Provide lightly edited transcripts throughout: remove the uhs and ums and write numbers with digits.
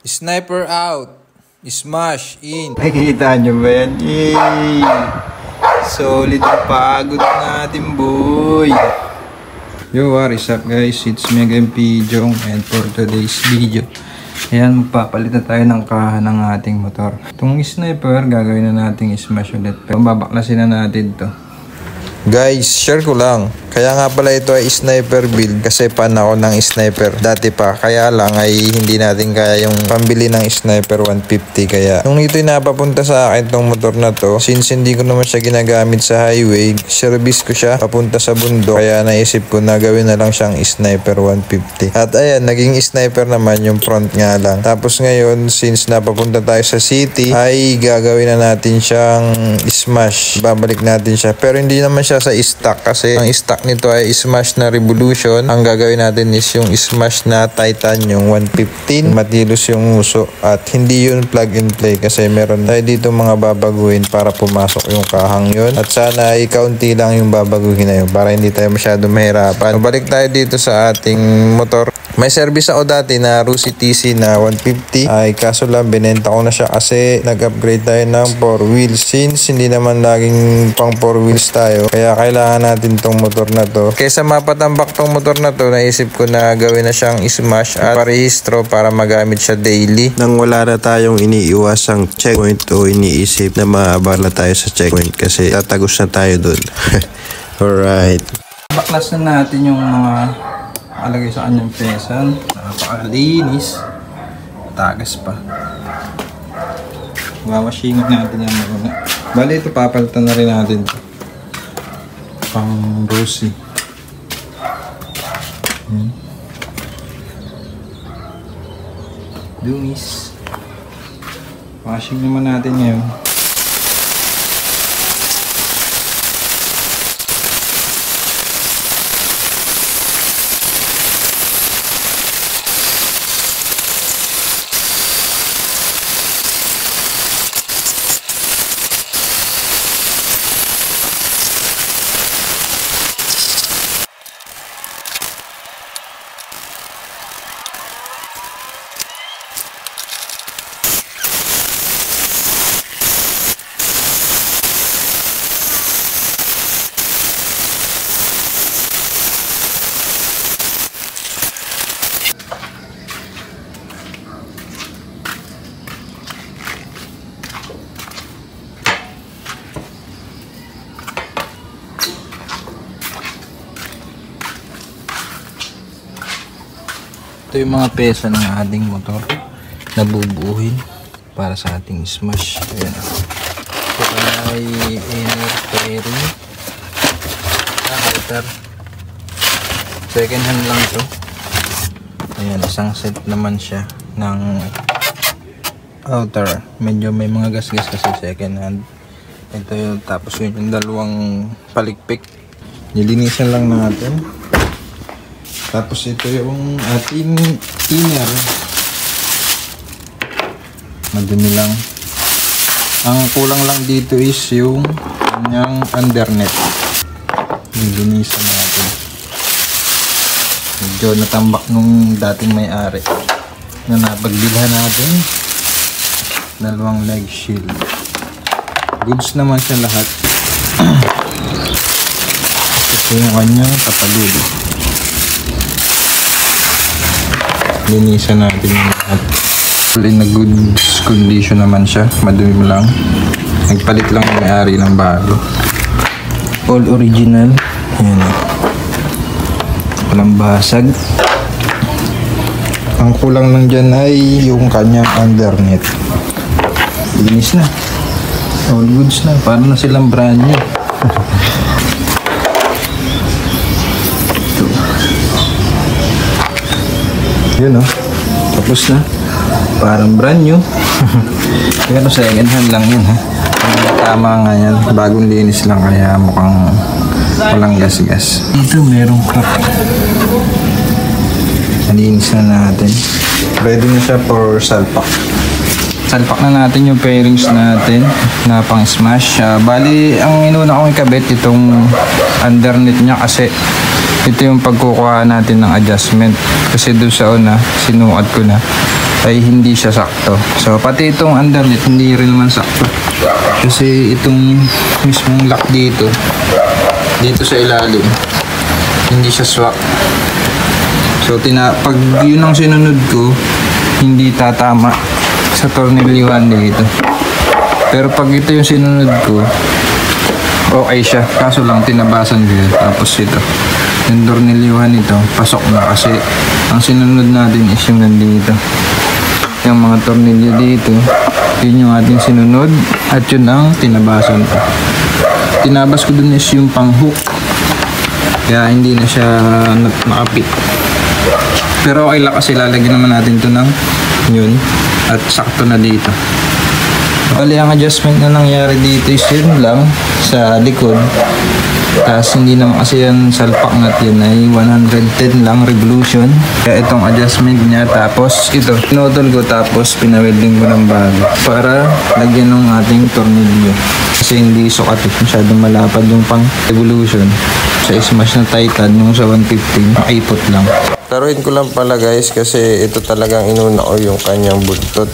Sniper out. Smash in. Nakikita nyo ba yan? Yay! Solid ang pagod natin, boy. Yo, what is up guys? It's me again, P. Jong, and for today's video, ayan, magpapalitan tayo ng kahan ng ating motor. Itong sniper, gagawin na natin smash ulit. Pero babaklasin na natin to. Guys, share ko lang. Kaya nga pala ito ay sniper build kasi fan ako ng sniper dati pa. Kaya lang ay hindi natin kaya yung pambili ng sniper 150. Kaya nung ito'y napapunta sa akin tong motor na to, since hindi ko naman siya ginagamit sa highway, service ko siya papunta sa bundok. Kaya naisip ko na gawin na lang siyang sniper 150. At ayan, naging sniper naman yung front nga lang. Tapos ngayon, since napapunta tayo sa city, ay gagawin na natin siyang smash. Babalik natin siya. Pero hindi naman siya sa stock kasi ang stock nito ay smash na Revolution. Ang gagawin natin is yung smash na Titan, yung 115. Matilos yung uso at hindi yun plug and play kasi meron tayo dito mga babaguhin para pumasok yung kahang yun. At sana ay kaunti lang yung babaguhin na yun para hindi tayo masyado mahirapan. Balik tayo dito sa ating motor. May service ako dati na Rusi TC na 150 ay kaso lang binenta ko na siya kasi nag-upgrade tayo ng 4 wheels. Since hindi naman laging pang 4 wheels tayo, kaya kailangan natin tong motor na to. Kaysa mapatambak tong motor na to, naisip ko na gawin na siyang smash at parehistro para magamit siya daily. Nang wala na tayong iniiwasang checkpoint o iniisip na maabala tayo sa checkpoint kasi tatagos na tayo dun. Alright. Baklas na natin yung mga alagay sa kanyang pesan. Napakalinis. Tagas pa. Wawashingan natin yan muna. Bali ito papalitan na rin natin ito. Pang Rosie. Dungis. Washing naman natin ngayon. Ito yung mga pesa ng ating motor na bubuuhin para sa ating smash. Ayan. Ito ay inner fairing outer. Second hand lang ito. Ayan, isang set naman siya ng outer. Medyo may mga gas-gas kasi second hand. Ito yung tapos yung dalawang palikpik. Nilinisan lang natin. Tapos ito yung ating inner. Madumi lang. Ang kulang lang dito is yung kanyang undernet. Nilinisan natin. Medyo natambak nung dating may-ari na napagbilhan natin. Dalawang leg shield. Goods naman siya lahat. Ito yung kanyang kapaluli. Linisan natin yung lahat. In a good condition naman siya. Madumi lang. Nagpalit lang yung may-ari ng bago. All original. Ayan. Walang basag. Ang kulang lang dyan ay yung kanyang undernet. Linis na. All goods na. Paano na silang brand new. Yun o. Tapos na. Parang brand new. Pero second hand lang yun ha. Tama nga yan. Bagong linis lang kaya mukhang walang gas-gas. Dito merong crack. Nalinis na natin. Ready na siya for salpak. Salpak na natin yung pairings natin na pang smash. Bali, ang inuna kong ikabit itong underneath niya kasi ito yung pagkukuha natin ng adjustment kasi doon sa una sinukat ko na ay hindi siya sakto. So pati itong underneath hindi rin naman sakto. Kasi itong mismong lock dito sa ilalim, hindi siya swak. So pag yun ang sinunod ko, hindi tatama sa tornilyuhan dito. Pero pag ito yung sinunod ko, okay siya. Kaso lang tinabasan ko yun. Tapos ito, yung tornilyuhan nito, pasok na kasi ang sinunod natin is yung nandito. Yung mga tornilyo dito, yun yung ating sinunod at yun ang tinabasan ko. Tinabas ko dun is yung pang hook. Kaya hindi na siya nakapit. Pero okay lang kasi lalagyan naman natin to ng yun at sakto na dito. Bali ang adjustment na nangyari dito is yun lang sa likod. Tapos hindi naman kasi yan salpak nut, yun ay 110 lang revolution. Kaya itong adjustment niya, tapos ito pinotol ko tapos pinawelding ko ng bago para lagyan ng ating tornilyo. Kasi hindi sukat, masyadong malapad yung pang revolution. Sa smash na Titan yung sa 115 maipot lang. Taruin ko lang pala guys kasi ito talagang inuna ko yung kanyang buntot.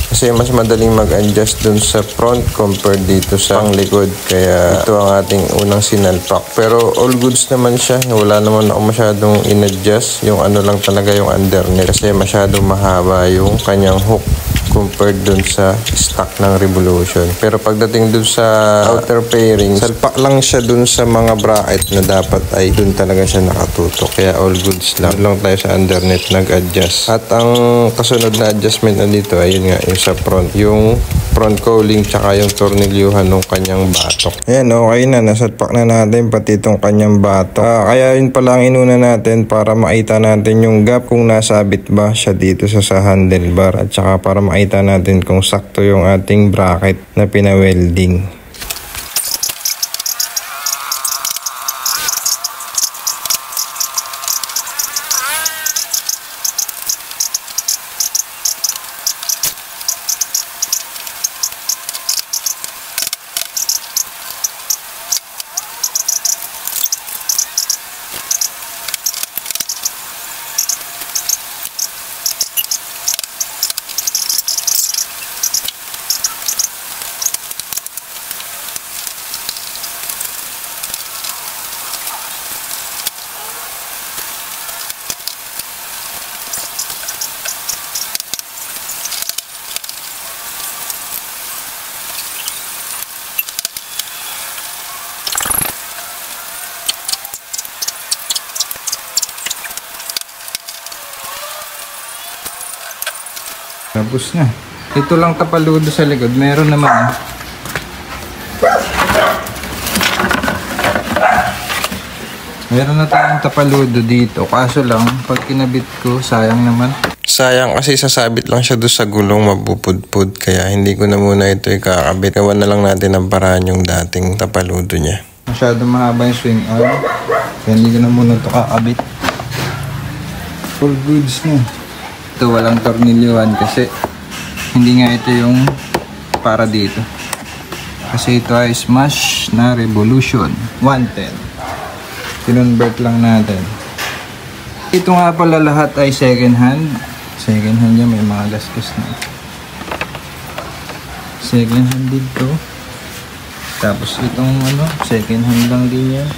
Kasi mas madaling mag-adjust dun sa front compared dito sa likod. Kaya ito ang ating unang sinalpak. Pero all goods naman siya. Wala naman ako masyadong in-adjust. Yung ano lang talaga yung underneath. Kasi masyadong mahaba yung kanyang hook compared dun sa stock ng Revolution. Pero pagdating dun sa outer fairing, salpak lang siya dun sa mga bracket na dapat ay dun talaga siya nakatutok. Kaya all goods lang. Lang tayo sa underneath nag-adjust. At ang kasunod na adjustment na dito ay yun nga, yung sa front. Yung front cowling tsaka yung tornilyuhan ng kanyang batok. Ayan, okay na. Nasalpak na natin pati itong kanyang batok. Kaya yun pala ang inuna natin para makita natin yung gap kung nasabit ba siya dito sa handlebar at tsaka para makita natin kung sakto yung ating bracket na pinawelding. Tapos na. Ito lang tapaludo sa likod. Meron naman. Meron na tayong tapaludo dito. Kaso lang, pag kinabit ko, sayang naman. Sayang kasi sasabit lang siya doon sa gulong, mapupudpud. Kaya hindi ko na muna ito ikakabit. Gawan na lang natin ang paraan yung dating tapaludo niya. Masyado mahaba yung swing arm. Kaya hindi ko na muna ito kakabit. Full goods na. Ito walang tornilyuhan kasi hindi nga ito yung para dito. Kasi ito ay smash na Revolution 110. Kinonvert lang natin. Ito nga pala lahat ay second hand. Second hand niya, may mga gasgas na. Second hand dito. Tapos itong ano, second hand lang din yan.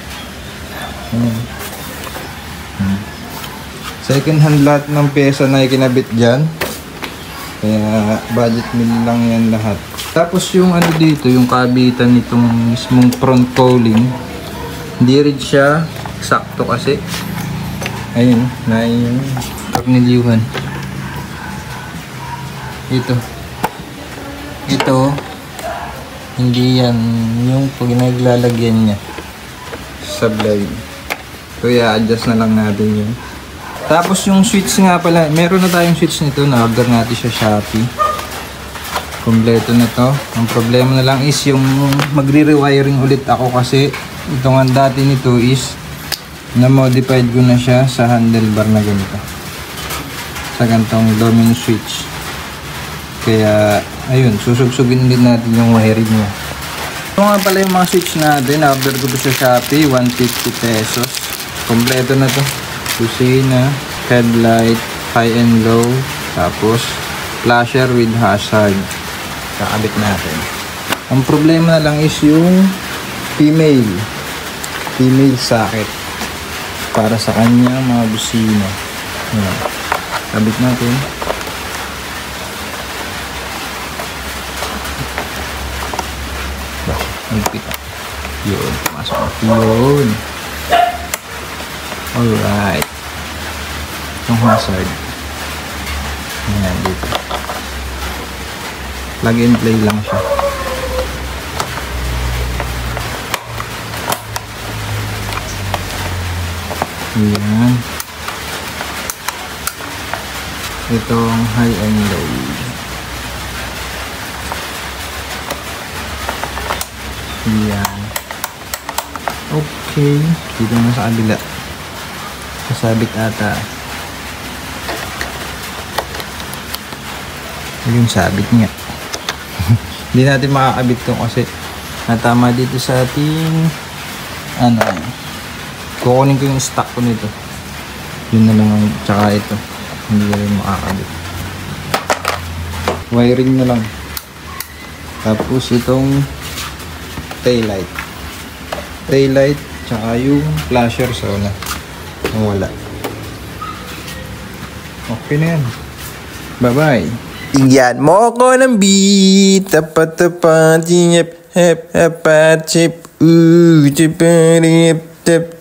Second hand lahat ng pyesa na ikinabit dyan. Kaya budget meal lang yan lahat. Tapos yung ano dito, yung kabitan nitong mismong front cowling, hindi rin siya sakto kasi. Ayun, na yung tornilyuhan. Ito, hindi yan yung pag naglalagyan niya sa blade. Kaya adjust na lang natin yun. Tapos yung switch nga pala, meron na tayong switch nito, na-order natin sa Shopee. Kompleto na to. Ang problema na lang is yung magre-rewiring ulit ako kasi itong ang dati nito is na-modified ko na siya sa handlebar na ganito. Sa ganitong domino switch. Kaya, ayun, susubsugin din natin yung wiring niya. Ito nga pala yung mga switch natin, na-order ko to sa Shopee, 150 pesos. Kompleto na to. Kusina, headlight, high and low, tapos flasher with hazard. Kakabit natin. Ang problema na lang is yung female socket para sa kanya mga busina. Ayan. Kabit natin. Magpit. Yun. Masok yun. Alright. Itong hazard. Ayan, dito. Plug and play lang siya. Ayan. Itong high and low. Ayan. Okay. Dito na sa kabila. Kasabit ata. Yung sabit niya. Hindi natin makakabit to kasi natama dito sa ating kukunin ko yung stock ko nito. Yun na lang, tsaka ito. Hindi na rin makakabit. Wiring na lang. Tapos itong taillight. Tsaka yung flasher wala. Okay na yan. Bye-bye. Tingyan mo ko ng beat. Tapat-tapat. Hep-hep-hep-hep-chip. Chip-hep-hep-hep.